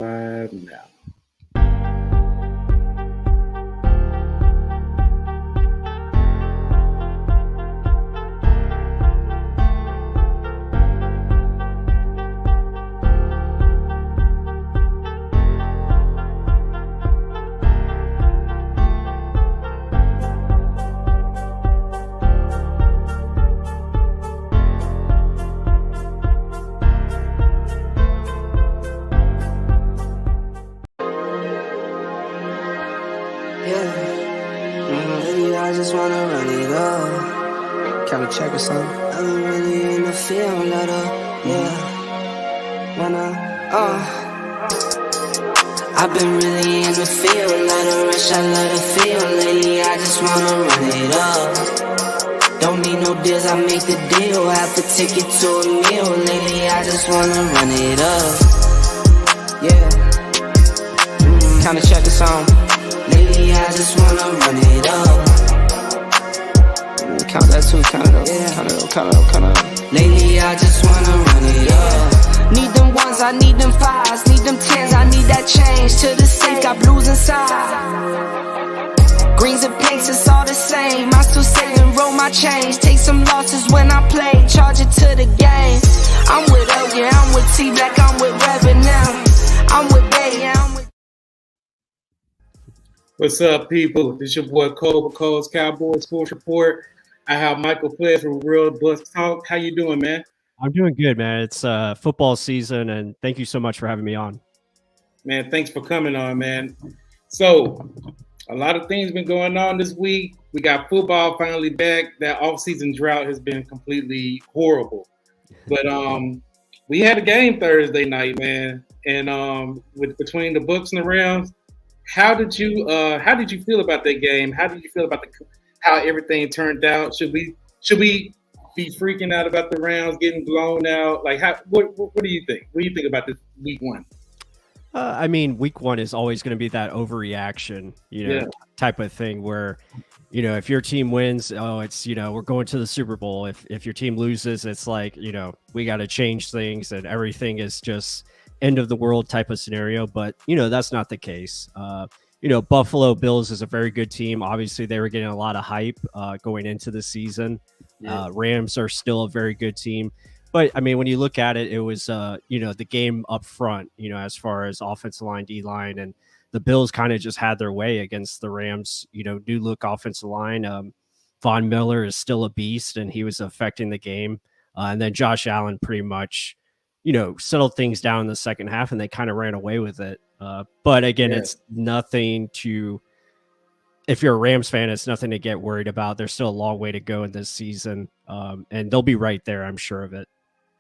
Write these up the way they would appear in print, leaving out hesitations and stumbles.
Now. I just wanna run it up. Can we check or something? I've been really in the field, let up, I've been really in the field, let her rush, I let her feel. Lately, I just wanna run it up. Don't need no deals, I make the deal. Half a ticket to a meal. Lately, I just wanna run it up. Kinda check or something. Lately, I just wanna run it up. Count that too, count it up. Lately, I just wanna run it up. Need them ones, I need them fives, need them tens, I need that change. To the safe, got blues inside. Greens and pinks, it's all the same. I still save and roll my change. Take some losses when I play, charge it to the game. I'm with L, yeah, I'm with T-Black, I'm with Reverend now. I'm with Bay, yeah, I'm with... What's up, people? This your boy Cole with Cole's Cowboys Sports Report. I have Michael Pledge from Real Bucs Talk. How you doing, man? I'm doing good, man. It's football season, and thank you so much for having me on. Man, thanks for coming on, man. So, a lot of things been going on this week. We got football finally back. That off-season drought has been completely horrible. But we had a game Thursday night, man, and between the Bucs and the Rams. How did you feel about that game? How did you feel about how everything turned out? Should we be freaking out about the Rams getting blown out? Like, what do you think? What do you think about this week one? I mean, week one is always going to be that overreaction, type of thing where, if your team wins, it's, we're going to the Super Bowl. If your team loses, it's like, we got to change things and everything is just end of the world type of scenario. But, that's not the case. Buffalo Bills is a very good team. Obviously, they were getting a lot of hype going into the season. Yeah. Rams are still a very good team. But, I mean, when you look at it, it was, the game up front, as far as offensive line, D-line, and the Bills kind of just had their way against the Rams, new look offensive line. Von Miller is still a beast, and he was affecting the game. And then Josh Allen pretty much, settled things down in the second half, and they kind of ran away with it. But again, It's nothing to, if you're a Rams fan, it's nothing to get worried about. There's still a long way to go in this season. And they'll be right there. I'm sure of it.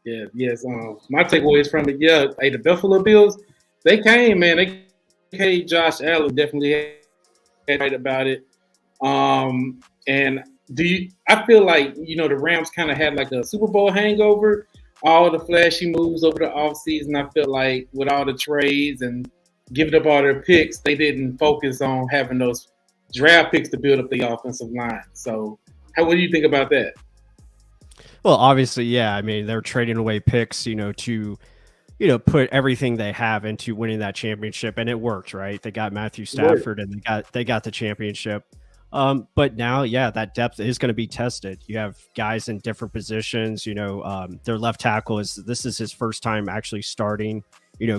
Yeah. Yes. My takeaways from it. Yeah. Hey, the Buffalo Bills, they came, man. They came. Josh Allen definitely had right about it. And I feel like, the Rams kind of had like a Super Bowl hangover. All the flashy moves over the offseason, I feel like with all the trades and giving up all their picks, they didn't focus on having those draft picks to build up the offensive line. So what do you think about that? Well, obviously, yeah. I mean, they're trading away picks, to, put everything they have into winning that championship, and it worked, right? They got Matthew Stafford, and they got the championship. But now, that depth is going to be tested. You have guys in different positions. Their left tackle this is his first time actually starting,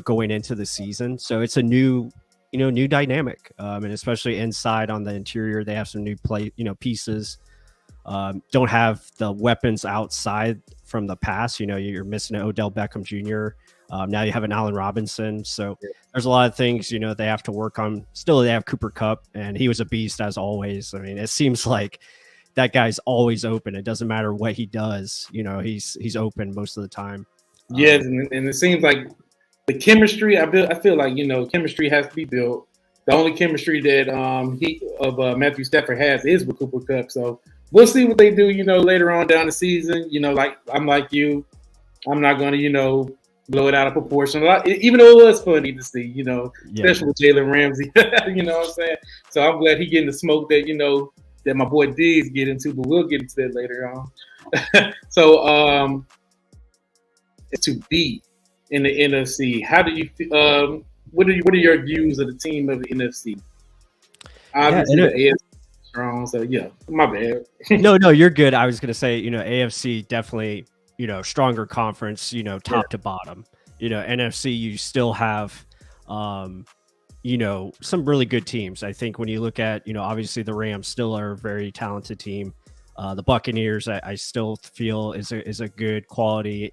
going into the season. So it's a new dynamic. And especially inside on the interior, they have some new pieces. Don't have the weapons outside from the past. You're missing an Odell Beckham Jr. Now you have an Allen Robinson. So there's a lot of things, they have to work on. Still, they have Cooper Kupp, and he was a beast as always. I mean, it seems like that guy's always open. It doesn't matter what he does. He's open most of the time. Yes, and it seems like the chemistry, I feel like, chemistry has to be built. The only chemistry that Matthew Stafford has is with Cooper Kupp. So we'll see what they do, later on down the season. Like I'm like you, I'm not going to, blow it out of proportion. Even though it was funny to see, especially with Jalen Ramsey. You know what I'm saying? So I'm glad he getting the smoke that, that my boy Diggs get into, but we'll get into that later on. So to be in the NFC, how do you what are your views of the team of the NFC? Obviously, the AFC is strong. So yeah, my bad. No, you're good. I was gonna say, AFC definitely, stronger conference, top to bottom. NFC, you still have, some really good teams. I think when you look at, obviously the Rams still are a very talented team. The Buccaneers, I still feel is a good quality,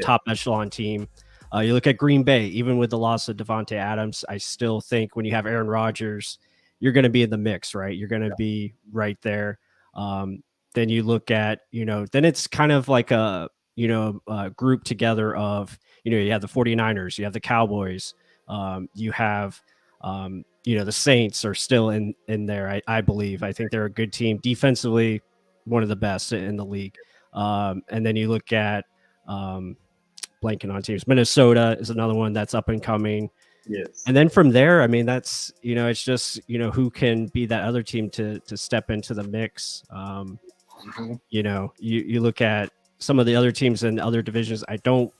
top echelon team. You look at Green Bay, even with the loss of Devontae Adams, I still think when you have Aaron Rodgers, you're going to be in the mix, right? You're going to be right there. Then you look at, then it's kind of like a group together of, you have the 49ers, you have the Cowboys, you have, the Saints are still in there. I believe. I think they're a good team defensively, one of the best in the league. And then you look at, blanking on teams. Minnesota is another one that's up and coming. Yes. And then from there, I mean, that's, it's just, who can be that other team to step into the mix. You look at some of the other teams in other divisions. I don't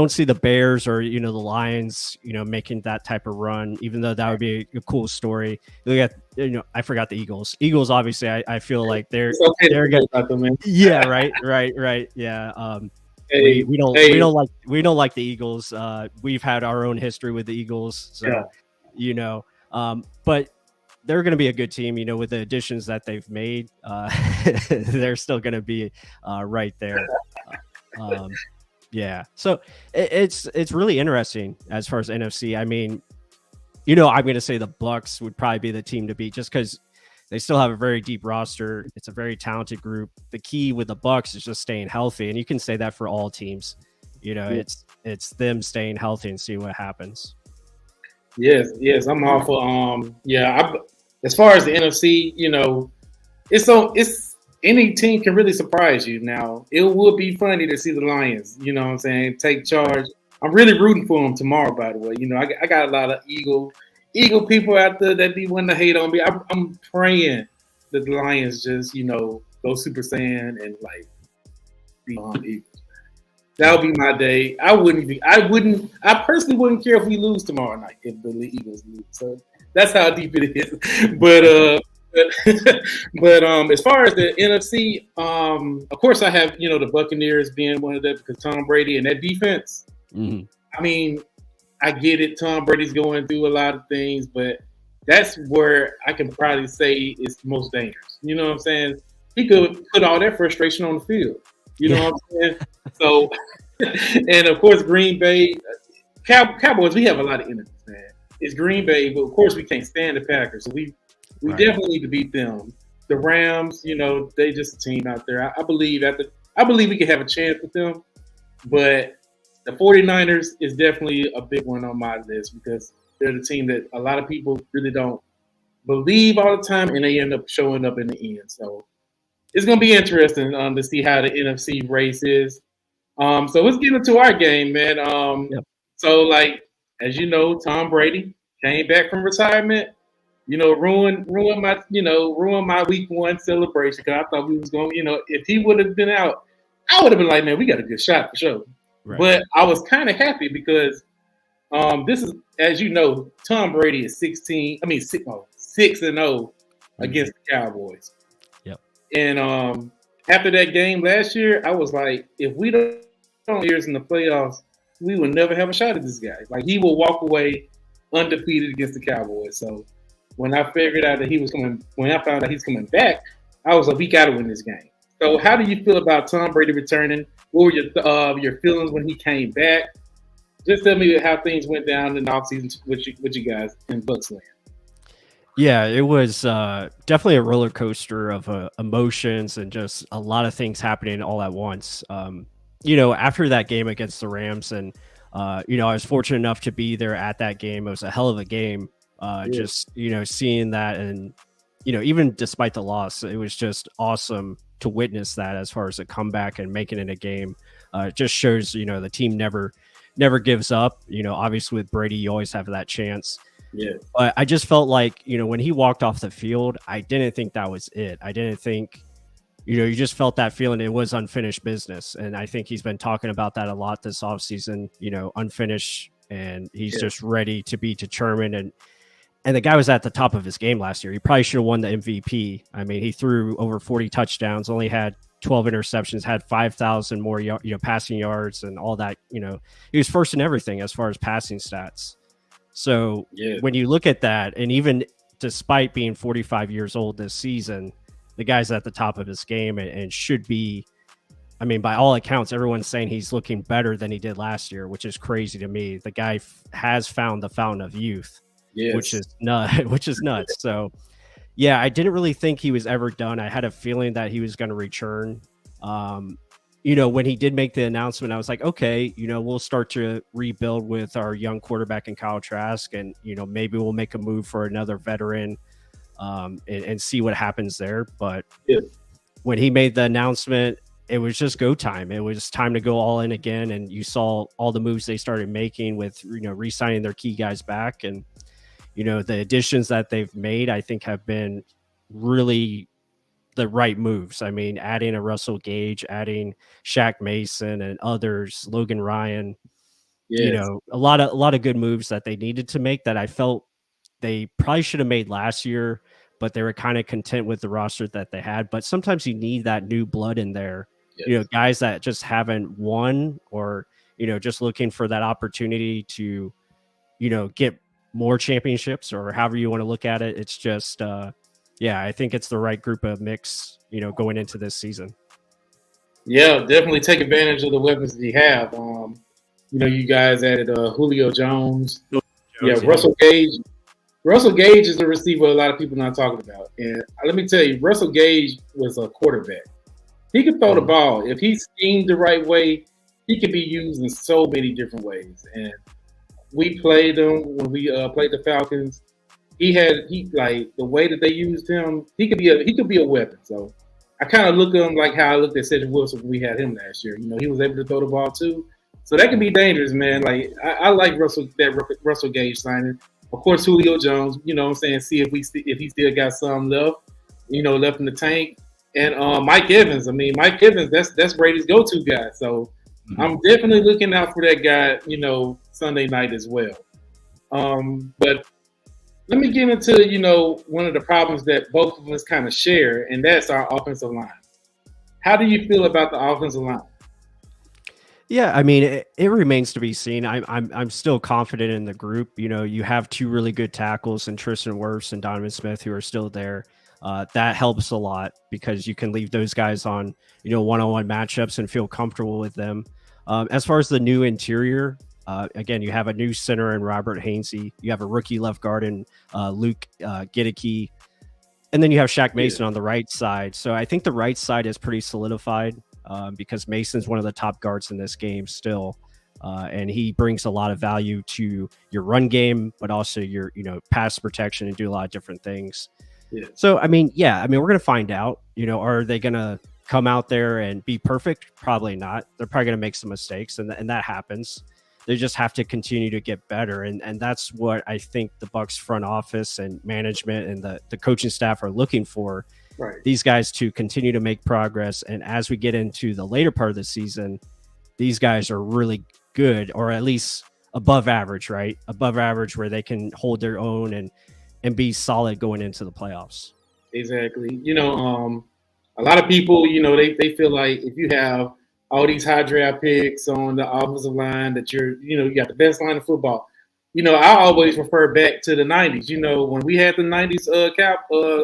see the Bears or, the Lions, making that type of run, even though that would be a cool story. You look at, I forgot the Eagles. Eagles, obviously, I feel like they're good. Yeah. Right. Yeah. We don't like the Eagles. We've had our own history with the Eagles, so but they're going to be a good team. With the additions that they've made, they're still going to be right there. Yeah, so it's really interesting as far as NFC. I mean, I'm going to say the Bucs would probably be the team to beat, just because they still have a very deep roster. It's a very talented group. The key with the Bucs is just staying healthy, and you can say that for all teams. It's them staying healthy and see what happens. Yes, I'm all for as far as the NFC, it's any team can really surprise you. Now, it would be funny to see the Lions, take charge. I'm really rooting for them tomorrow, by the way. I got a lot of Eagle people out there that be wanting to hate on me. I'm praying that the Lions just, go Super Saiyan and be on Eagles. That would be my day. I personally wouldn't care if we lose tomorrow night if the Eagles lose. So that's how deep it is. But as far as the NFC, of course I have, the Buccaneers being one of them because Tom Brady and that defense. Mm-hmm. I mean, I get it. Tom Brady's going through a lot of things, but that's where I can probably say it's most dangerous. You know what I'm saying? He could put all that frustration on the field. You know what I'm saying? So, and of course, Green Bay, Cowboys, we have a lot of enemies, man. It's Green Bay, but of course we can't stand the Packers. So we definitely need to beat them. The Rams, they just a team out there. I believe we can have a chance with them, but the 49ers is definitely a big one on my list because they're the team that a lot of people really don't believe all the time, and they end up showing up in the end. So it's going to be interesting to see how the NFC race is. So let's get into our game, man. So, as you know, Tom Brady came back from retirement. Ruined my week one celebration because I thought we was going. If he would have been out, I would have been like, man, we got a good shot for sure. Right. But I was kind of happy because this is, as you know, Tom Brady is 6-0 against the Cowboys. Yep. And after that game last year, I was like, if we don't years in the playoffs, we will never have a shot at this guy. He will walk away undefeated against the Cowboys. So when I figured out that when I found out he's coming back, I was like, we got to win this game. So how do you feel about Tom Brady returning? What were your feelings when he came back? Just tell me how things went down in the offseason with you guys in Bucs land. Yeah, it was definitely a roller coaster of emotions and just a lot of things happening all at once. After that game against the Rams, and I was fortunate enough to be there at that game. It was a hell of a game. Just seeing that, and even despite the loss, it was just awesome to witness that as far as a comeback and making it a game. It just shows the team never gives up. Obviously with Brady, you always have that chance. Yeah. But I just felt like, when he walked off the field, I didn't think that was it. I didn't think, you just felt that feeling it was unfinished business. And I think he's been talking about that a lot this offseason, unfinished and he's just ready to be determined. And the guy was at the top of his game last year. He probably should have won the MVP. I mean, he threw over 40 touchdowns, only had 12 interceptions, had 5,000 more passing yards and all that. He was first in everything as far as passing stats. So when you look at that, and even despite being 45 years old this season, the guy's at the top of his game and should be. I mean, by all accounts, everyone's saying he's looking better than he did last year, which is crazy to me. The guy has found the fountain of youth. Yes. Which is nuts. So, I didn't really think he was ever done. I had a feeling that he was going to return. When he did make the announcement, I was like, okay, we'll start to rebuild with our young quarterback in Kyle Trask, and maybe we'll make a move for another veteran, and see what happens there. But when he made the announcement, it was just go time. It was time to go all in again, and you saw all the moves they started making with re-signing their key guys back. And the additions that they've made, I think, have been really the right moves. I mean, adding a Russell Gage, adding Shaq Mason and others, Logan Ryan, a lot of good moves that they needed to make that I felt they probably should have made last year, but they were kind of content with the roster that they had. But sometimes you need that new blood in there, guys that just haven't won, or, just looking for that opportunity to, get more championships, or however you want to look at it. It's just, I think it's the right group of mix, going into this season. Yeah, definitely take advantage of the weapons that you have. You guys added Julio Jones. Russell Gage. Russell Gage is a receiver a lot of people not talking about. And let me tell you, Russell Gage was a quarterback. He could throw the ball. If he schemed the right way, he could be used in so many different ways. And we played him when we played the Falcons. He the way that they used him, he could be a weapon. So I kind of look at him like how I looked at Cedric Wilson when we had him last year. He was able to throw the ball too. So that can be dangerous, man. Like I like Russell Gage signing. Of course, Julio Jones, I'm saying, see if he still got some left, left in the tank. And Mike Evans. I mean, Mike Evans, that's Brady's go-to guy. So I'm definitely looking out for that guy, Sunday night as well. But let me get into, one of the problems that both of us kind of share, and that's our offensive line. How do you feel about the offensive line? Yeah, I mean, it remains to be seen. I'm still confident in the group. You have two really good tackles in Tristan Wirfs and Donovan Smith who are still there. That helps a lot because you can leave those guys on, one-on-one matchups and feel comfortable with them. As far as the new interior, again, you have a new center in Robert Hainsey. You have a rookie left guard in Luke Giddicky. And then you have Shaq Mason on the right side. So I think the right side is pretty solidified because Mason's one of the top guards in this game still. And he brings a lot of value to your run game, but also your, pass protection and do a lot of different things. Yeah. So, we're going to find out, are they going to come out there and be perfect? Probably not. They're probably going to make some mistakes, and that happens. They just have to continue to get better. And that's what I think the Bucs front office and management and the coaching staff are looking for. Right. These guys to continue to make progress. And as we get into the later part of the season, these guys are really good, or at least above average, right? Above average where they can hold their own and be solid going into the playoffs. Exactly. A lot of people, they feel like if you have all these high draft picks on the offensive line that you got the best line of football. I always refer back to the 90s. When we had the 90s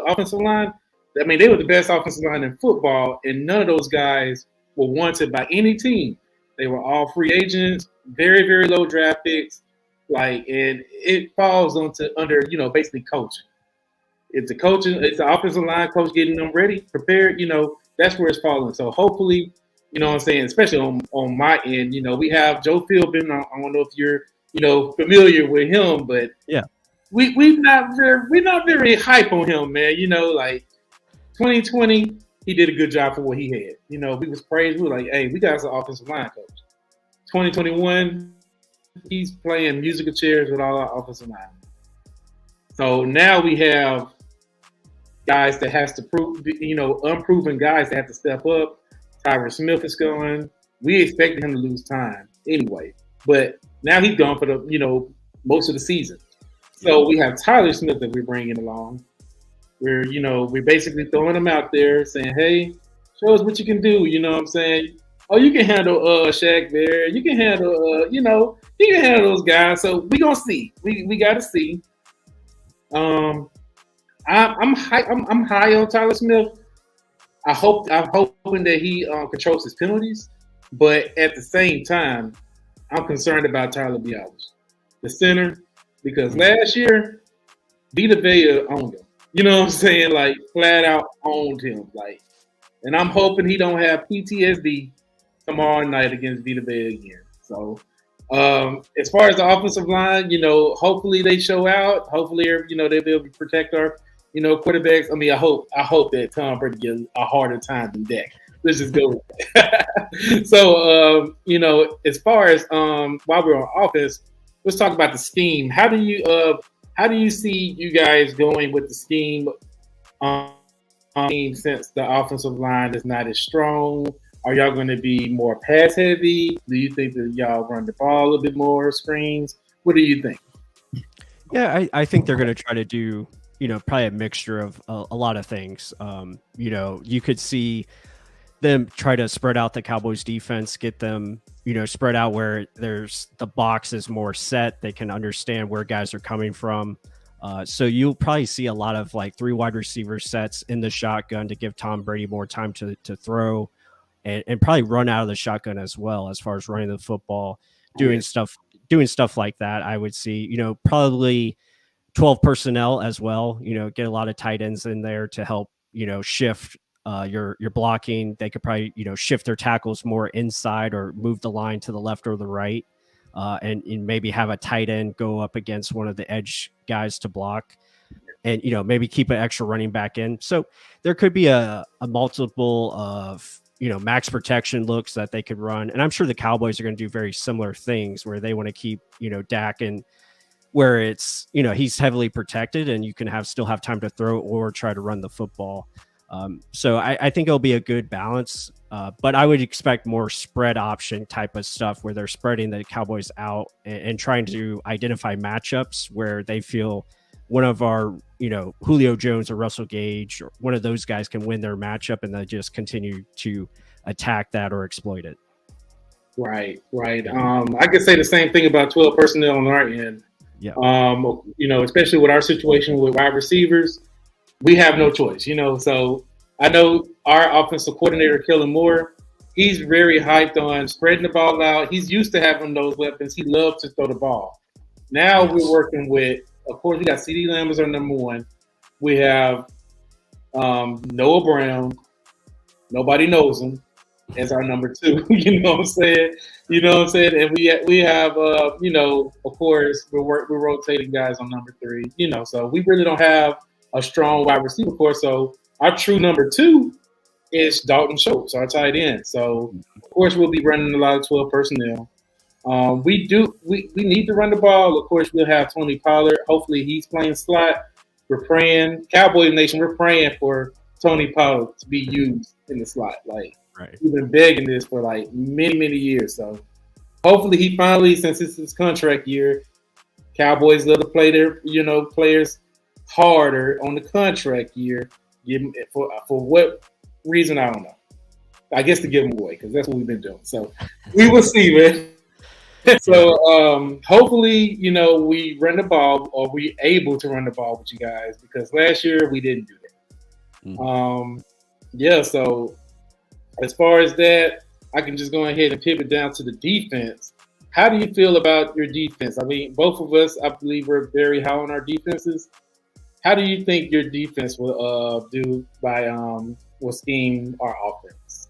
offensive line, I mean, they were the best offensive line in football, and none of those guys were wanted by any team. They were all free agents, very, very low draft picks. And it falls under basically coaching. It's the offensive line coach getting them ready, prepared, that's where it's falling. So hopefully, what I'm saying, especially on my end, we have Joe Philbin. I don't know if you're, familiar with him, but yeah, we're not very hype on him, man. 2020, he did a good job for what he had. We was praised. We were like, hey, we got an offensive line coach. 2021, he's playing musical chairs with all our offensive line. So now we have guys that has to prove, unproven guys that have to step up. Tyron Smith is going. We expected him to lose time anyway. But Now he's gone for the most of the season. So we have Tyler Smith that we're bringing along. We're basically throwing him out there saying, hey, show us what you can do. You know what I'm saying? Oh, you can handle Shaq Bear. You can handle you can handle those guys. So we gonna see. We gotta see. Um, I'm high. I'm high on Tyler Smith. I'm hoping that he controls his penalties, but at the same time, I'm concerned about Tyler Biadasz, the center, because last year Vita Vea owned him. You know what I'm saying? Like flat out owned him. Like, and I'm hoping he don't have PTSD tomorrow night against Vita Vea again. So, as far as the offensive line, hopefully they show out. Hopefully, they'll be able to protect our, quarterbacks. I mean, I hope that Tom Brady gets a harder time than Dak. Let's just go with that. So, as far as while we're on offense, let's talk about the scheme. How do you see you guys going with the scheme? Since the offensive line is not as strong, are y'all going to be more pass heavy? Do you think that y'all run the ball a little bit more screens? What do you think? Yeah, I think they're going to try to do, probably a mixture of a lot of things. You could see them try to spread out the Cowboys defense, get them, spread out where there's the box is more set. They can understand where guys are coming from. So you'll probably see a lot of like 3 wide receiver sets in the shotgun to give Tom Brady more time to throw and probably run out of the shotgun as well, as far as running the football, doing stuff like that. I would see, probably 12 personnel as well, get a lot of tight ends in there to help, shift your blocking. They could probably, shift their tackles more inside or move the line to the left or the right. And maybe have a tight end go up against one of the edge guys to block, and maybe keep an extra running back in. So there could be a multiple of max protection looks that they could run, and I'm sure the Cowboys are going to do very similar things where they want to keep Dak in where it's he's heavily protected and you can still have time to throw or try to run the football. So I think it'll be a good balance, but I would expect more spread option type of stuff where they're spreading the Cowboys out and trying to identify matchups where they feel one of our, Julio Jones or Russell Gage or one of those guys can win their matchup, and they just continue to attack that or exploit it. Right. I could say the same thing about 12 personnel on our end. Yeah. Especially with our situation with wide receivers, we have no choice, So I know our offensive coordinator, Kellen Moore, he's very hyped on spreading the ball out. He's used to having those weapons. He loves to throw the ball. Now we're working with, of course, we got CeeDee Lamb as our number 1. We have Noah Brown. Nobody knows him as our number 2. You know what I'm saying? And we have of course we're rotating guys on number 3. So we really don't have a strong wide receiver core. So our true number 2 is Dalton Schultz, our tight end. So of course we'll be running a lot of 12 personnel. We need to run the ball. Of course we'll have Tony Pollard. Hopefully he's playing slot. We're praying, Cowboy Nation. We're praying for Tony Pollard to be used in the slot. Like we've been begging this for like many years. So hopefully he finally, since it's his contract year, Cowboys love to play their players harder on the contract year. Give him for what reason, I don't know. I guess to give him away, because that's what we've been doing. So we will see, man. So hopefully, we run the ball, or we able to run the ball with you guys, because last year we didn't do that. So as far as that, I can just go ahead and pivot down to the defense. How do you feel about your defense? I mean, both of us, I believe, we're very high on our defenses. How do you think your defense will do by will scheme our offense?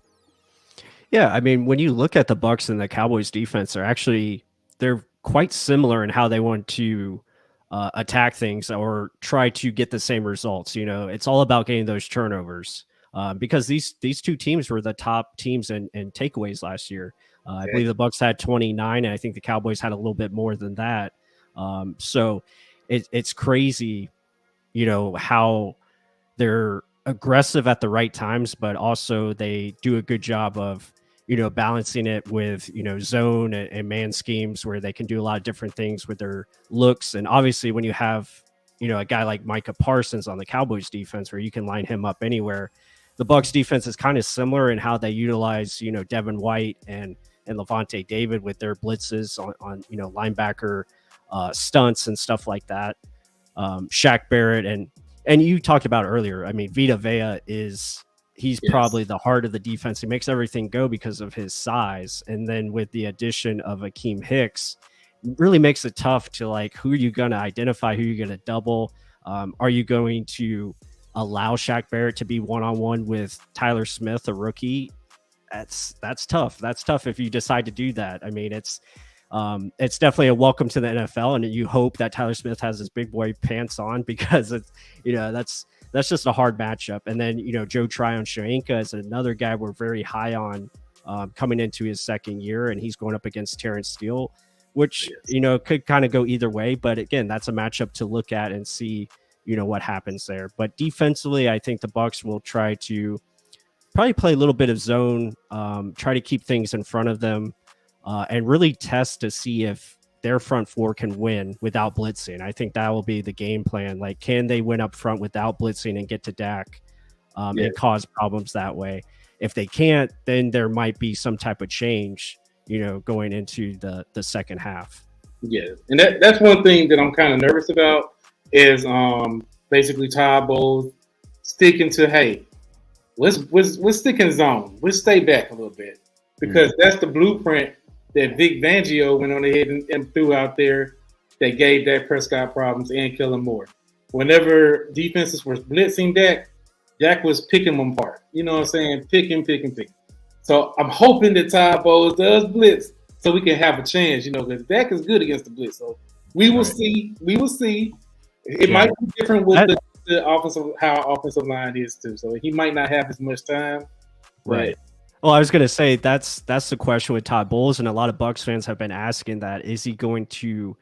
Yeah, I mean, when you look at the Bucs and the Cowboys defense, they're quite similar in how they want to attack things or try to get the same results. It's all about getting those turnovers because these 2 teams were the top teams in takeaways last year. I believe the Bucs had 29, and I think the Cowboys had a little bit more than that. So it's crazy, how they're aggressive at the right times, but also they do a good job of, balancing it with, zone and man schemes where they can do a lot of different things with their looks. And obviously when you have, a guy like Micah Parsons on the Cowboys defense where you can line him up anywhere, the Bucs defense is kind of similar in how they utilize, Devin White and Levante David with their blitzes on linebacker stunts and stuff like that. Shaq Barrett and you talked about earlier. I mean, Vita Vea he's probably the heart of the defense. He makes everything go because of his size. And then with the addition of Akeem Hicks, really makes it tough to who are you going to identify, who you're going to double. Are you going to allow Shaq Barrett to be one-on-one with Tyler Smith, a rookie? That's tough. That's tough if you decide to do that. I mean, it's definitely a welcome to the NFL, and you hope that Tyler Smith has his big boy pants on because it's, that's just a hard matchup. And then, Joe Tryon-Shoyinka is another guy we're very high on coming into his second year, and he's going up against Terrence Steele, which, could kind of go either way. But again, that's a matchup to look at and see, what happens there. But defensively, I think the Bucs will try to probably play a little bit of zone, try to keep things in front of them, and really test to see if their front four can win without blitzing. I think that will be the game plan. Can they win up front without blitzing and get to Dak and cause problems that way? If they can't, then there might be some type of change, going into the second half. Yeah, and that's one thing that I'm kind of nervous about is basically Todd Bowles sticking to, hey, let's stick in zone. Let's stay back a little bit because that's the blueprint that Vic Fangio went on ahead and threw out there that gave Dak Prescott problems and Kellen Moore. Whenever defenses were blitzing Dak was picking them apart. You know what I'm saying? Picking. So I'm hoping that Todd Bowles does blitz so we can have a chance, because Dak is good against the blitz. So we will see. We will see. It might be different with the offensive line is too. So he might not have as much time. Right. Well, I was going to say that's the question with Todd Bowles, and a lot of Bucs fans have been asking that. Is he going to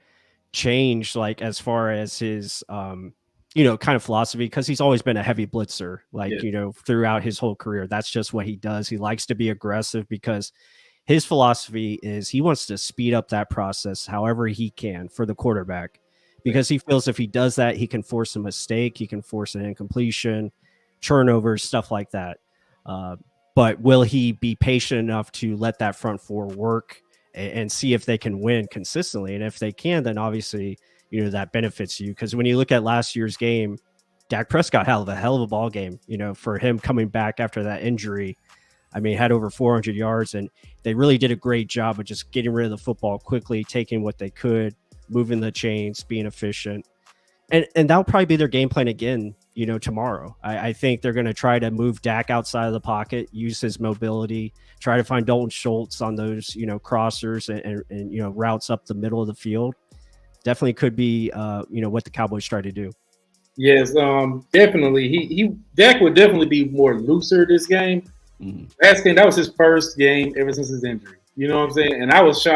change, as far as his, kind of philosophy? Because he's always been a heavy blitzer, throughout his whole career. That's just what he does. He likes to be aggressive because his philosophy is he wants to speed up that process however he can for the quarterback. Because he feels if he does that, he can force a mistake, he can force an incompletion, turnovers, stuff like that. But will he be patient enough to let that front four work and see if they can win consistently? And if they can, then obviously, that benefits you. Because when you look at last year's game, Dak Prescott had a hell of a ball game, for him coming back after that injury. I mean, had over 400 yards, and they really did a great job of just getting rid of the football quickly, taking what they could, moving the chains, being efficient. And that'll probably be their game plan again, tomorrow. I think they're going to try to move Dak outside of the pocket, use his mobility, try to find Dalton Schultz on those, crossers and routes up the middle of the field. Definitely could be, what the Cowboys try to do. Yes, definitely. Dak would definitely be more looser this game. Last game, that was his first game ever since his injury. You know what I'm saying? And I was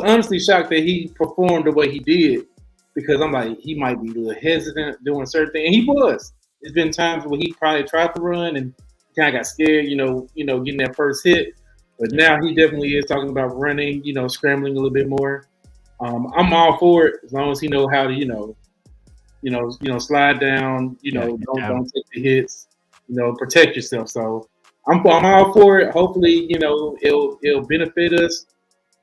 honestly shocked that he performed the way he did. Because I'm like, he might be a little hesitant doing certain things. And he was. There's been times where he probably tried to run and kind of got scared, getting that first hit. But now he definitely is talking about running, scrambling a little bit more. I'm all for it as long as he know how to, slide down, don't take the hits, protect yourself. So I'm all for it. Hopefully, it'll benefit us.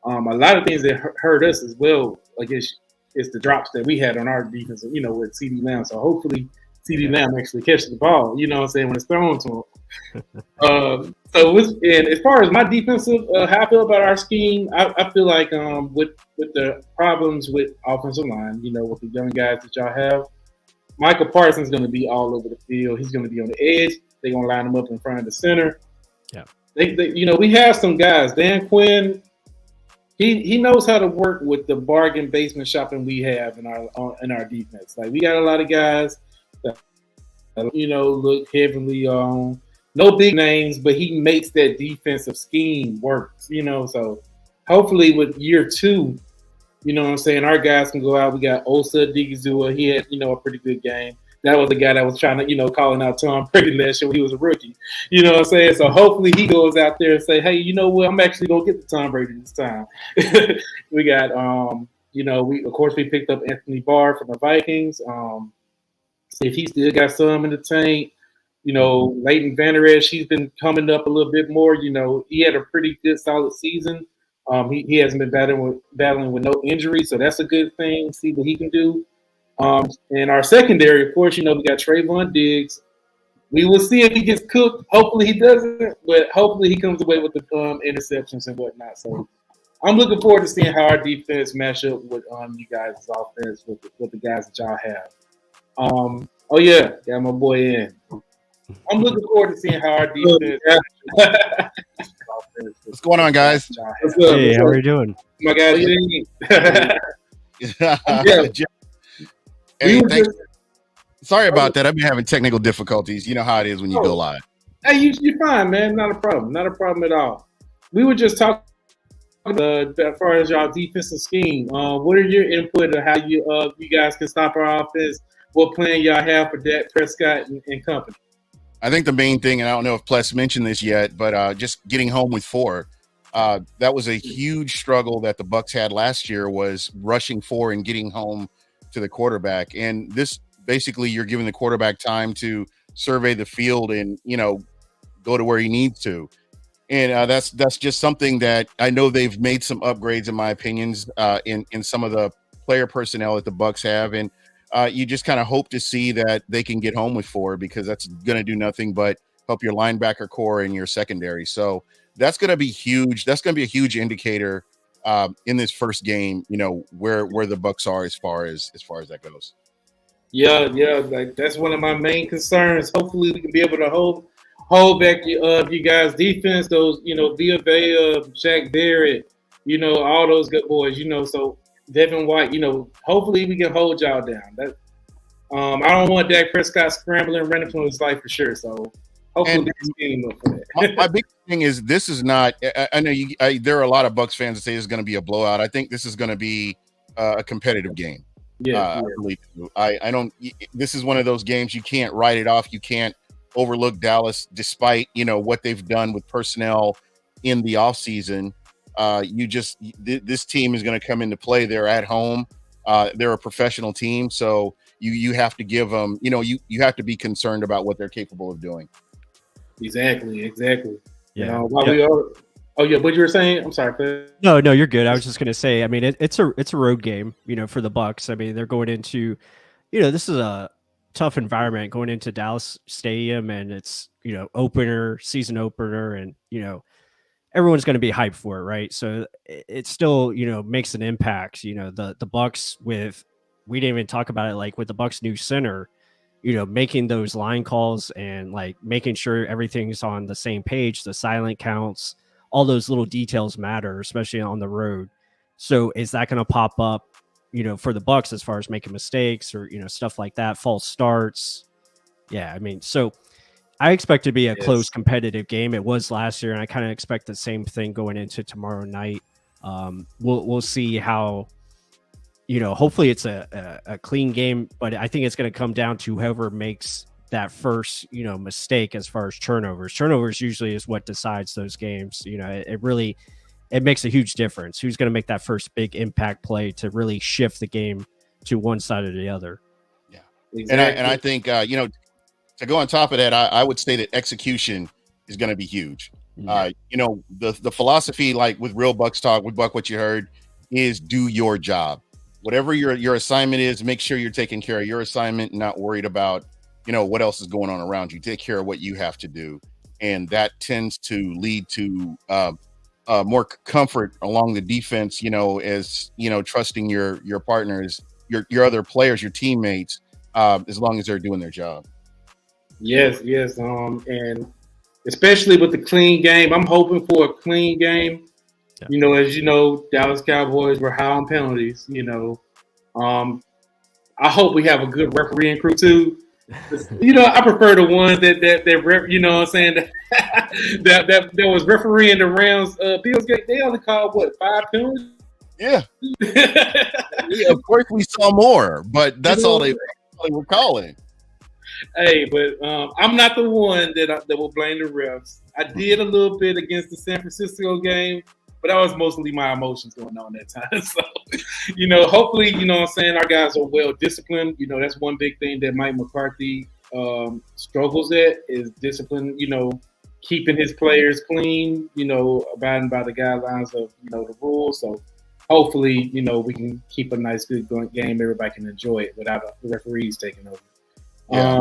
A lot of things that hurt us as well, I guess. It's the drops that we had on our defense, with CeeDee Lamb. So hopefully CeeDee Lamb actually catches the ball, when it's thrown to him. And as far as my defensive, how I feel about our scheme, I feel like with the problems with offensive line, with the young guys that y'all have, Michael Parsons is going to be all over the field. He's going to be on the edge. They're going to line him up in front of the center. Yeah. We have some guys. Dan Quinn, He knows how to work with the bargain basement shopping we have in our defense. We got a lot of guys that look heavily on no big names, but he makes that defensive scheme work. So hopefully with year 2, our guys can go out. We got Osa Digizua. He had a pretty good game. That was the guy that was trying to, calling out Tom Brady last year when he was a rookie. You know what I'm saying? So hopefully he goes out there and say, hey, you know what? I'm actually going to get the Tom Brady this time. We got, we picked up Anthony Barr from the Vikings. See if he still got some in the tank. Leighton Vander Esch, he's been coming up a little bit more. He had a pretty good, solid season. He hasn't been battling with no injury, so that's a good thing. See what he can do. And our secondary, of course, we got Trayvon Diggs. We will see if he gets cooked. Hopefully he doesn't, but hopefully he comes away with the interceptions and whatnot. So I'm looking forward to seeing how our defense match up with you guys' offense with the guys that y'all have. Got my boy in. I'm looking forward to seeing how our defense. What's going on, guys? What's up? Hey, how are you doing? My guy, Gene. Hey, thanks. Sorry about that. I've been having technical difficulties. You know how it is when you go live. Hey, you're fine, man. Not a problem. Not a problem at all. We were just talking as far as y'all defensive scheme. What are your input on how you guys can stop our offense? What plan y'all have for Dak Prescott and company? I think the main thing, and I don't know if Pless mentioned this yet, but just getting home with 4. That was a huge struggle that the Bucs had last year, was rushing 4 and getting home to the quarterback. And this basically, you're giving the quarterback time to survey the field and go to where he needs to. And that's just something that I know they've made some upgrades, in my opinions, in some of the player personnel that the Bucs have. And you just kind of hope to see that they can get home with 4, because that's going to do nothing but help your linebacker core and your secondary. So that's going to be huge. That's going to be a huge indicator in this first game, where the Bucs are as far as that goes. Yeah, like that's one of my main concerns. Hopefully, we can be able to hold back you guys' defense. Those, Via Vea, Shaq Barrett, all those good boys. So Devin White, hopefully we can hold y'all down. That I don't want Dak Prescott scrambling, running for his life for sure. So hopefully we can game up for that. my big thing is, this is not. I know there are a lot of Bucs fans that say it's going to be a blowout. I think this is going to be a competitive game. Yeah, I really do. I don't. This is one of those games you can't write it off. You can't overlook Dallas, despite what they've done with personnel in the offseason. This team is going to come into play. They're at home. They're a professional team, so you have to give them. You have to be concerned about what they're capable of doing. Exactly. Yeah. What you were saying? I'm sorry. No, you're good. I was just going to say, I mean, it's a road game, for the Bucs. I mean, they're going into, this is a tough environment going into Dallas Stadium, and it's, season opener, and, everyone's going to be hyped for it, right? So it still, makes an impact. The Bucs we didn't even talk about it, like with the Bucs new center, making those line calls and like making sure everything's on the same page, the silent counts. All those little details matter, especially on the road. So is that going to pop up, for the Bucs as far as making mistakes or, stuff like that, false starts? Yeah, I mean, so I expect it to be a close competitive game. It was last year, and I kind of expect the same thing going into tomorrow night. We'll see how, hopefully it's a clean game, but I think it's going to come down to whoever makes that first, mistake as far as turnovers. Turnovers usually is what decides those games. It makes a huge difference. Who's going to make that first big impact play to really shift the game to one side or the other? Yeah, exactly. And I think to go on top of that, I would say that execution is going to be huge. Yeah. The philosophy, like with Real Bucs Talk, with Buck, what you heard is do your job. Whatever your assignment is, make sure you're taking care of your assignment and not worried about what else is going on around you. Take care of what you have to do. And that tends to lead to more comfort along the defense, as, trusting your partners, your other players, your teammates, as long as they're doing their job. Yes. And especially with the clean game, I'm hoping for a clean game. Yeah. As you know, Dallas Cowboys were high on penalties, I hope we have a good refereeing crew too. I prefer the ones that what I'm saying, that was refereeing the Rams Bills game. They only called 5 penalties? Yeah. Yeah, of course we saw more, but that's all they were calling. Hey, but I'm not the one that will blame the refs. I did a little bit against the San Francisco game, but that was mostly my emotions going on that time. So, hopefully, what I'm saying, our guys are well disciplined. That's one big thing that Mike McCarthy struggles at is discipline. Keeping his players clean. Abiding by the guidelines of the rules. So hopefully, we can keep a nice, good game. Everybody can enjoy it without the referees taking over. Yeah.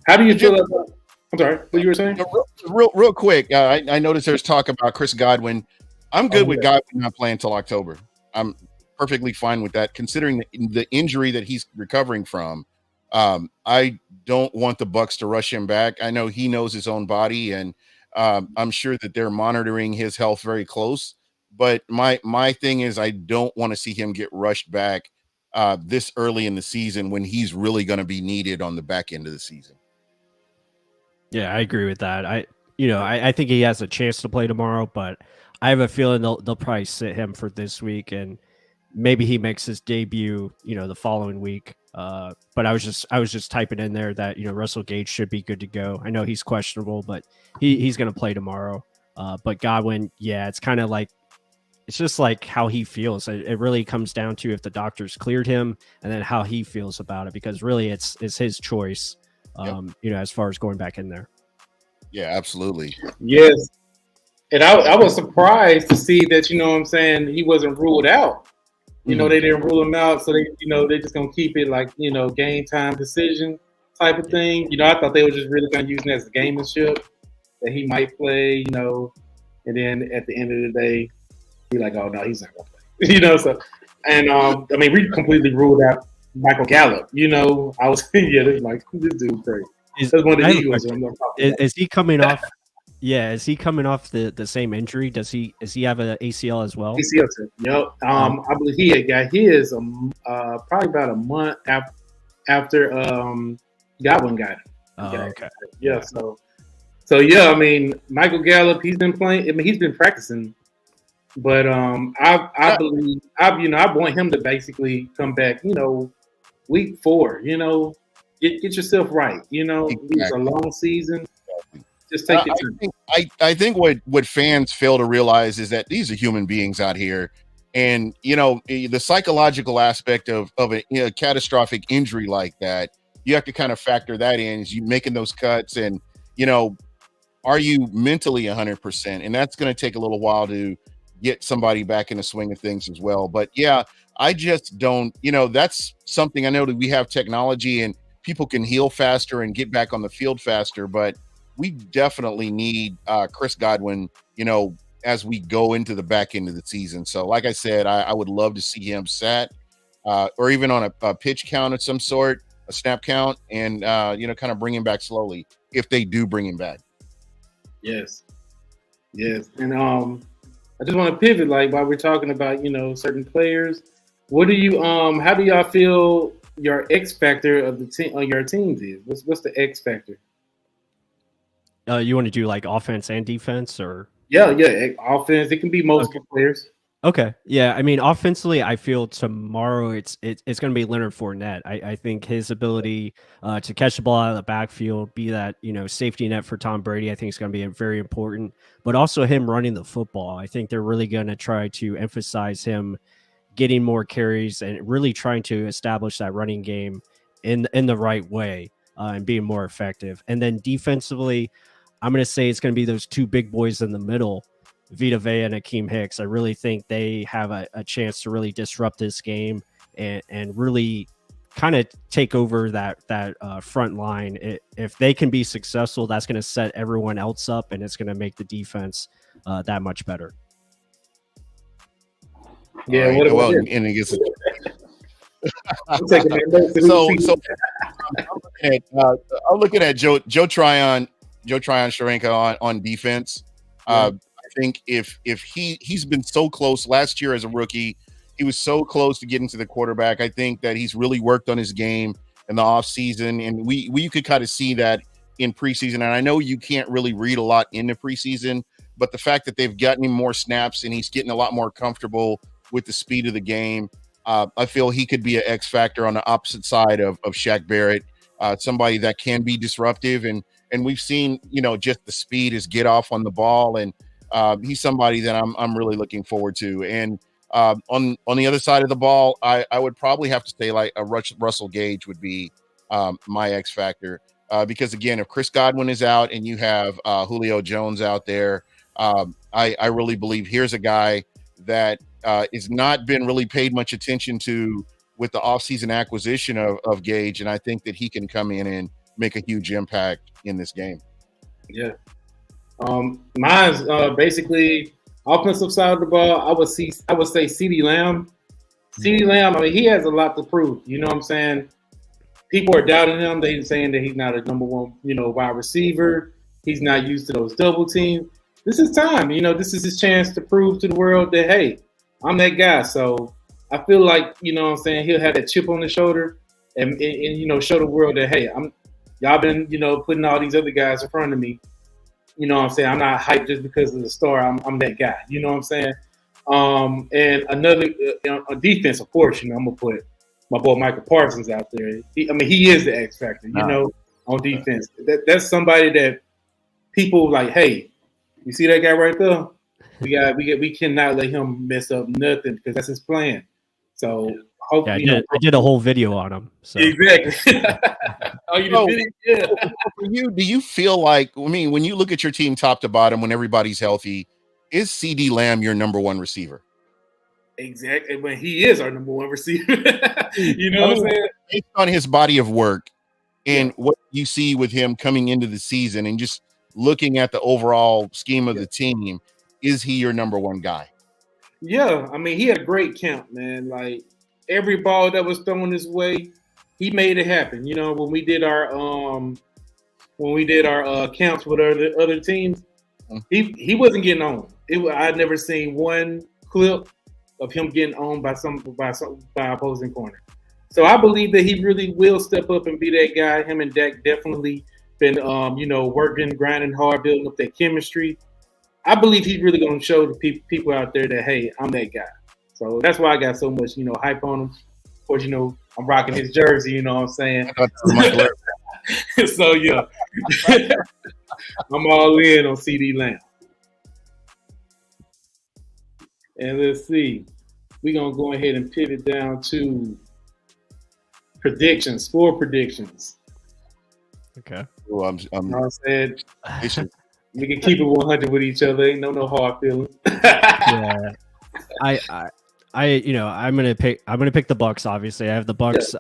How do you feel about? I'm sorry, what you were saying? Real quick. I noticed there's talk about Chris Godwin. I'm good with Godwin not playing until October. I'm perfectly fine with that, considering the injury that he's recovering from. I don't want the Bucs to rush him back. I know he knows his own body, and I'm sure that they're monitoring his health very close. But my thing is, I don't want to see him get rushed back this early in the season when he's really going to be needed on the back end of the season. Yeah, I agree with that. I think he has a chance to play tomorrow, but I have a feeling they'll probably sit him for this week, and maybe he makes his debut, the following week. But I was just typing in there that Russell Gage should be good to go. I know he's questionable, but he's going to play tomorrow. But Godwin, yeah, it's kind of like it's just like how he feels. It really comes down to if the doctors cleared him, and then how he feels about it, because really it's his choice. As far as going back in there. Yeah, absolutely. Yes. And I was surprised to see that, what I'm saying, he wasn't ruled out. They didn't rule him out, so they're just gonna keep it like, game time decision type of thing. I thought they were just really kind of using it as a gamemanship that he might play, and then at the end of the day, be like, oh no, he's not gonna play. So and we completely ruled out Michael Gallup. I was this like this dude crazy. That's one of the Eagles. Is he coming off? Yeah, is he coming off the same injury? Does he have an ACL as well? ACL too. Yep. I believe he had got his probably about a month after Godwin got it. Okay. Yeah. So yeah. Michael Gallup. He's been playing. He's been practicing. But I believe I want him to basically come back. Week 4. Get yourself right. Exactly. It's a long season. Just take your time. I think what fans fail to realize is that these are human beings out here, and the psychological aspect of a catastrophic injury like that, you have to kind of factor that in as you making those cuts, and are you mentally 100%? And that's going to take a little while to get somebody back in the swing of things as well. But yeah, I just don't. That's something I know that we have technology and people can heal faster and get back on the field faster, but we definitely need Chris Godwin, as we go into the back end of the season. So like I said, I would love to see him sat or even on a pitch count of some sort, a snap count, and, kind of bring him back slowly if they do bring him back. Yes. And I just want to pivot, like while we're talking about, certain players, what do you, how do y'all feel your X factor of the team on your teams is? What's the X factor? You want to do like offense and defense, or? Yeah, offense. It can be multiple players. Okay, yeah. Offensively, I feel tomorrow it's going to be Leonard Fournette. I think his ability to catch the ball out of the backfield, be that safety net for Tom Brady, I think is going to be very important. But also him running the football. I think they're really going to try to emphasize him getting more carries and really trying to establish that running game in the right way and being more effective. And then defensively, I'm going to say it's going to be those two big boys in the middle, Vita Vea and Akeem Hicks. I really think they have a chance to really disrupt this game and really kind of take over that front line. If they can be successful, that's going to set everyone else up, and it's going to make the defense that much better. Yeah, right. Well, and it gets I'm looking at Joe Tryon Sharenka on defense. I think if he's been so close last year as a rookie, he was so close to getting to the quarterback. I think that he's really worked on his game in the offseason, and we could kind of see that in preseason. And I know you can't really read a lot in the preseason, but the fact that they've gotten him more snaps and he's getting a lot more comfortable with the speed of the game, I feel he could be an X factor on the opposite side of Shaq Barrett. somebody that can be disruptive, and we've seen, just the speed, his get off on the ball, and he's somebody that I'm really looking forward to. And on the other side of the ball, I would probably have to say like a Russell Gage would be my X factor, because again, if Chris Godwin is out and you have Julio Jones out there, I really believe here's a guy that is not been really paid much attention to with the offseason acquisition of Gage, and I think that he can come in and make a huge impact in this game. Yeah. Mine's basically offensive side of the ball. I would say CeeDee Lamb. CeeDee Lamb, I mean, he has a lot to prove. You know what I'm saying? People are doubting him. They're saying that he's not a number one, wide receiver. He's not used to those double teams. This is time. This is his chance to prove to the world that, hey, I'm that guy. So I feel like, what I'm saying, he'll have that chip on the shoulder and show the world that, hey, y'all been, putting all these other guys in front of me. You know what I'm saying? I'm not hyped just because of the star. I'm that guy. You know what I'm saying? And another defense, of course, I'm going to put my boy Michael Parsons out there. He is the X factor, on defense. That's somebody that people like, hey, you see that guy right there? We cannot let him mess up nothing because that's his plan. So hopefully, I did a whole video on him. So. Exactly. Oh, you did? Yeah. For you, do you feel like, when you look at your team top to bottom, when everybody's healthy, is CeeDee Lamb your number one receiver? Exactly. But he is our number one receiver. You know what I'm saying? Based on his body of work and what you see with him coming into the season and just looking at the overall scheme of the team, is he your number one guy? Yeah. I he had a great camp, man. Like every ball that was thrown his way, he made it happen. When we did our camps with other teams, he wasn't getting on. I'd never seen one clip of him getting owned by opposing corner. So I believe that he really will step up and be that guy. Him and Dak definitely been working, grinding hard, building up that chemistry. I believe he's really going to show the people out there that, hey, I'm that guy. So that's why I got so much hype on him. Of course, I'm rocking his jersey. You know what I'm saying? So yeah, I'm all in on CeeDee Lamb. And let's see. We're going to go ahead and pivot down to score predictions. Okay. Well, you know what I'm saying? We can keep it 100 with each other. Ain't no hard feelings. Yeah. I'm gonna pick the Bucs, obviously. I have the Bucs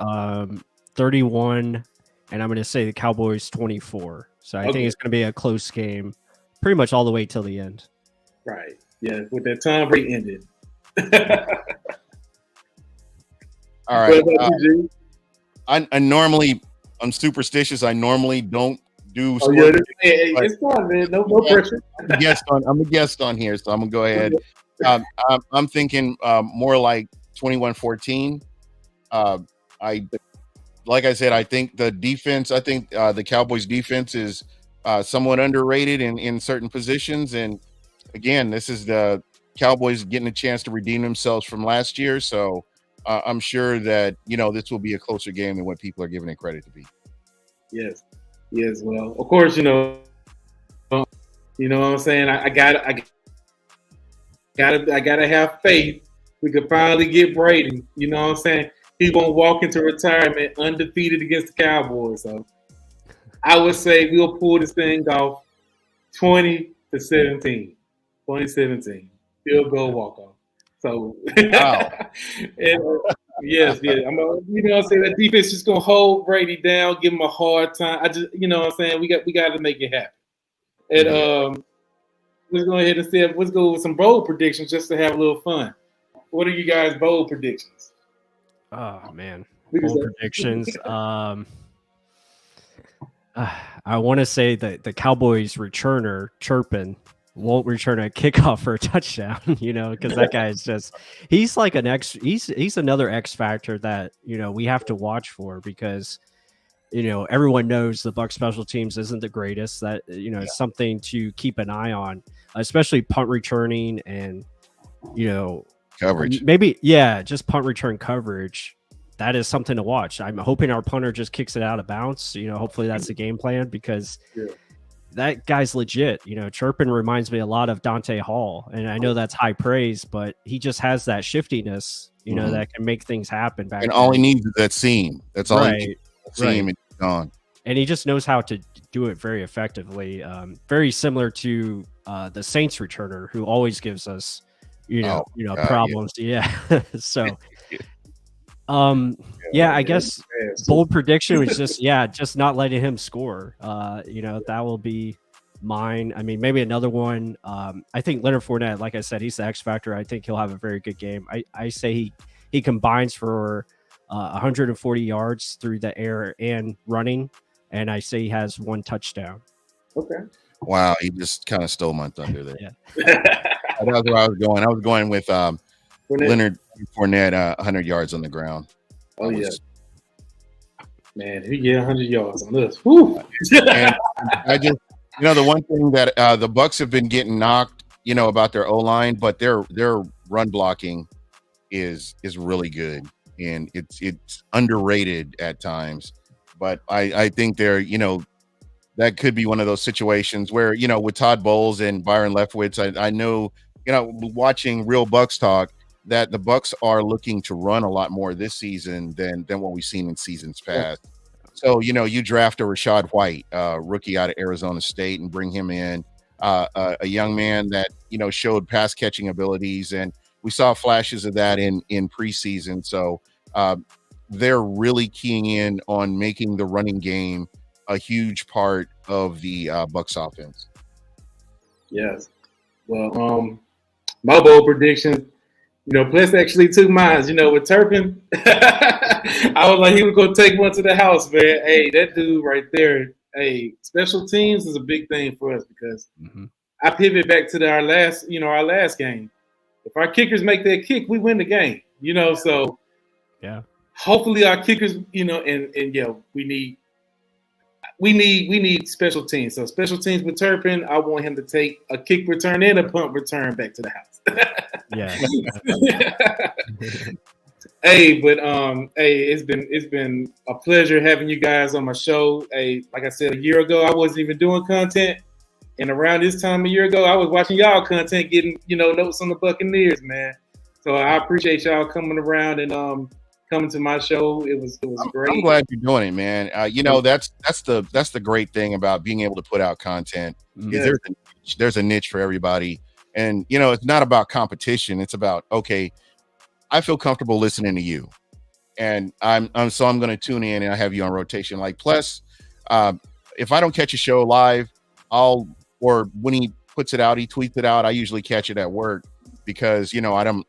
31, and I'm gonna say the Cowboys 24. So I think it's gonna be a close game pretty much all the way till the end. Right. Yeah, with that Tom Brady ended. All right. I'm superstitious. I normally don't do. It's fun, man. No pressure. I'm a guest on here, so I'm gonna go ahead. I'm thinking more like 21-14. Like I said, I think the defense. I think the Cowboys' defense is somewhat underrated in certain positions, and again, this is the Cowboys getting a chance to redeem themselves from last year. So I'm sure that this will be a closer game than what people are giving it credit to be. Yes. Well, of course, what I'm saying. I gotta have faith. We could finally get Brady. You know what I'm saying? He's gonna walk into retirement undefeated against the Cowboys. So I would say we'll pull this thing off 20-17. 2017. Field goal walk off. So wow. Yes. I'm what I'm saying, that defense is just gonna hold Brady down, give him a hard time. I just what I'm saying, we got to make it happen. And let's go ahead and let's go with some bold predictions just to have a little fun. What are you guys' bold predictions? Oh man. Bold predictions. I want to say that the Cowboys returner Chirpin won't return a kickoff for a touchdown, because that guy is he's like he's another X factor that, we have to watch for because, everyone knows the Bucs special teams isn't the greatest. That, it's something to keep an eye on, especially punt returning and, coverage. Maybe, just punt return coverage. that is something to watch. I'm hoping our punter just kicks it out of bounds. Hopefully that's the game plan, because that guy's legit. Chirpin reminds me a lot of Dante Hall, and I know that's high praise, but he just has that shiftiness, that can make things happen back. And all he needs is that seam. That's all he needs. Seam and it's gone. And he just knows how to do it very effectively. Very similar to the Saints returner, who always gives us, problems. Yeah. So, I guess bold prediction was just not letting him score. That will be mine. I mean, maybe another one. I think Leonard Fournette, like I said, he's the X factor. I think he'll have a very good game. I say he combines for 140 yards through the air and running, and I say he has 1 touchdown. Okay. Wow, he just kind of stole my thunder there. Yeah. That was where I was going. I was going with Leonard Fournette, 100 yards on the ground. Oh, yeah. Man, he get 100 yards on this. Woo. And I just, the one thing that the Bucs have been getting knocked, about their O-line, but their run blocking is really good, and it's underrated at times. But I think they're, that could be one of those situations where, with Todd Bowles and Byron Leftwich, I know, watching Real Bucs Talk, that the Bucs are looking to run a lot more this season than what we've seen in seasons past. So, you draft a Rashad White, rookie out of Arizona State, and bring him in, a young man that, showed pass catching abilities, and we saw flashes of that in preseason. So they're really keying in on making the running game a huge part of the Bucs offense. Yes. Well, my bold prediction, Plus actually took mine. With Turpin, I was like, he was going to take one to the house, man. Hey, that dude right there. Hey, special teams is a big thing for us, because I pivot back to our last game. If our kickers make that kick, we win the game. So yeah. Hopefully our kickers, we need special teams. So special teams with Turpin, I want him to take a kick return and a punt return back to the house. Yeah. Hey, but it's been a pleasure having you guys on my show. Hey, like I said, a year ago I wasn't even doing content, and around this time a year ago I was watching y'all content, getting notes on the Buccaneers, man. So I appreciate y'all coming around and coming to my show. It was great. I'm glad you're doing it, man. That's the great thing about being able to put out content. Is there's a niche for everybody, and it's not about competition. It's about, okay, I feel comfortable listening to you, and I'm going to tune in, and I have you on rotation. Like, plus, if I don't catch a show live, or when he puts it out, he tweets it out, I usually catch it at work, because I don't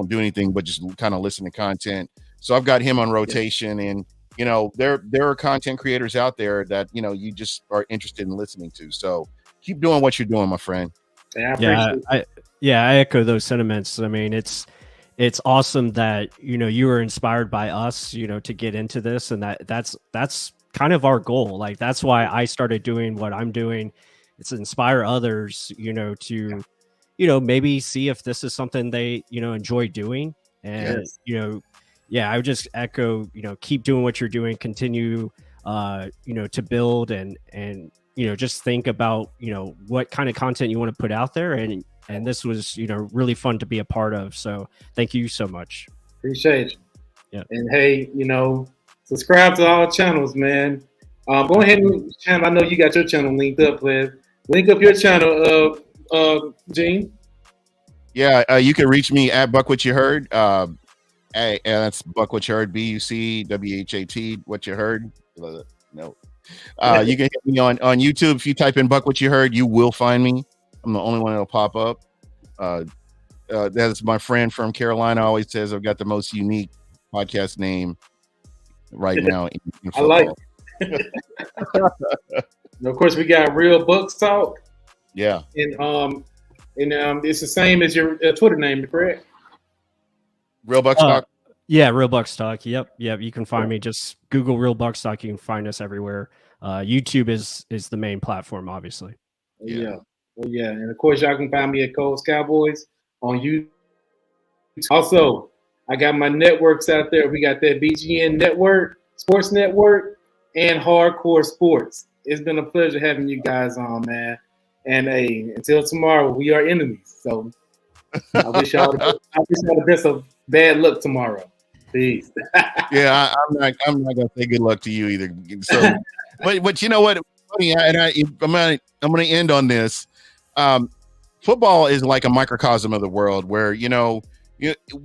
do anything but just kind of listen to content. So I've got him on rotation, and there are content creators out there that you just are interested in listening to. So keep doing what you're doing, my friend. I echo those sentiments. I mean, it's awesome that you were inspired by us, to get into this, and that's kind of our goal. Like, that's why I started doing what I'm doing. It's inspire others, to maybe see if this is something they enjoy doing, and I would just echo, keep doing what you're doing, continue to build, and just think about what kind of content you want to put out there, and this was really fun to be a part of. So thank you so much. Appreciate you. Yeah. And hey, subscribe to all channels, man. Go ahead and channel. I know you got your channel linked up, please. Link up your channel, Gene. Yeah, you can reach me at Buck What You Heard. That's Buck What You Heard, BUCWHAT, What You Heard. No. You can hit me on YouTube. If you type in Buck What You Heard, you will find me. I'm the only one that'll pop up. That's my friend from Carolina always says I've got the most unique podcast name right now. I like it. And of course, we got Real Bucs Talk. Yeah. And it's the same as your Twitter name, correct? Real Bucs Talk? Yeah, Real Bucs Talk. Yep. You can find me. Just Google Real Bucs Talk. You can find us everywhere. YouTube is the main platform, obviously. Yeah. Well, yeah. And of course, y'all can find me at Cole's Cowboys on YouTube. Also, I got my networks out there. We got that BGN Network, Sports Network, and Hardcore Sports. It's been a pleasure having you guys on, man. And hey, until tomorrow, we are enemies. So I wish y'all the best of bad luck tomorrow. Peace. Yeah, I'm not gonna say good luck to you either. So, but you know what? I'm gonna end on this. Football is like a microcosm of the world, where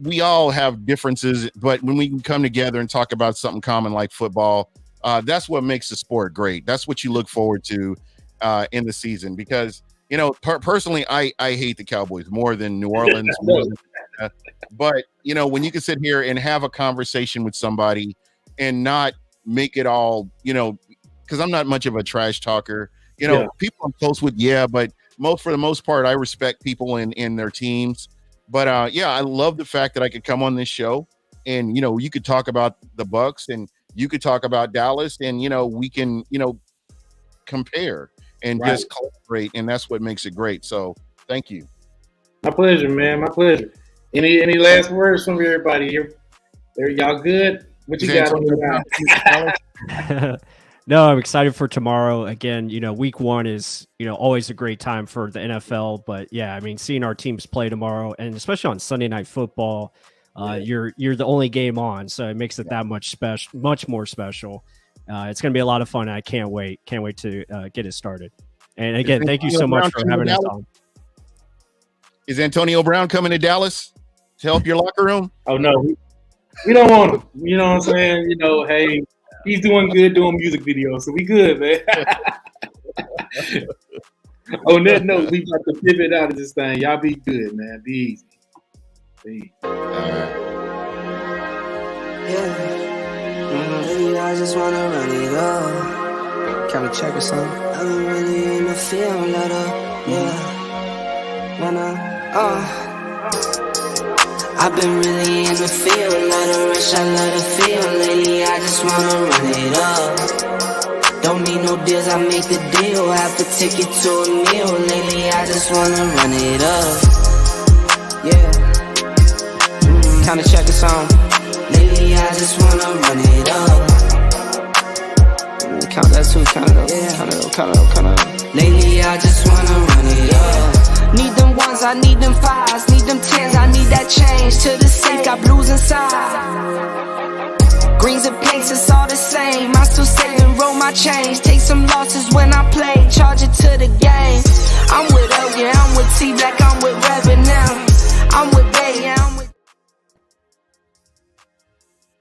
we all have differences, but when we can come together and talk about something common like football, that's what makes the sport great. That's what you look forward to in the season, because personally, I hate the Cowboys more than New Orleans. But when you can sit here and have a conversation with somebody and not make it all, because I'm not much of a trash talker. People I'm close with, but for the most part, I respect people in their teams. But I love the fact that I could come on this show and you could talk about the Bucs and you could talk about Dallas, and we can compare and just collaborate, and that's what makes it great. So thank you. My pleasure, man. My pleasure. Any last words from everybody here? Y'all good? What you got on your mind? No, I'm excited for tomorrow. Again, week 1 is, always a great time for the NFL. But yeah, I mean, seeing our teams play tomorrow, and especially on Sunday Night Football, you're the only game on, so it makes it that much more special. It's going to be a lot of fun. I can't wait. Can't wait to get it started. And again, thank you so much for having us on. Is Antonio Brown coming to Dallas to help your locker room? Oh, no. We don't want him. You know what I'm saying? Hey, he's doing good doing music videos, so we good, man. On that note, we got to pivot out of this thing. Y'all be good, man. Be easy. Peace. I just wanna run it up. Can we check or something? I've been really in the field, let up. I've been really in the field, let her rush, I let her feel. Lately, I just wanna run it up. Don't need no deals, I make the deal. Have to take it to a meal. Lately, I just wanna run it up. Kinda check a song. Lately, I just wanna run it up. Count that too, count it up, count it up. Lately, I just wanna run it up. Need them ones, I need them fives, need them tens, I need that change. To the safe, got blues inside. Greens and pinks, it's all the same. I still save and roll my change. Take some losses when I play, charge it to the game. I'm with L, I'm with T Black, I'm with Revenue. I'm with Bay, I'm with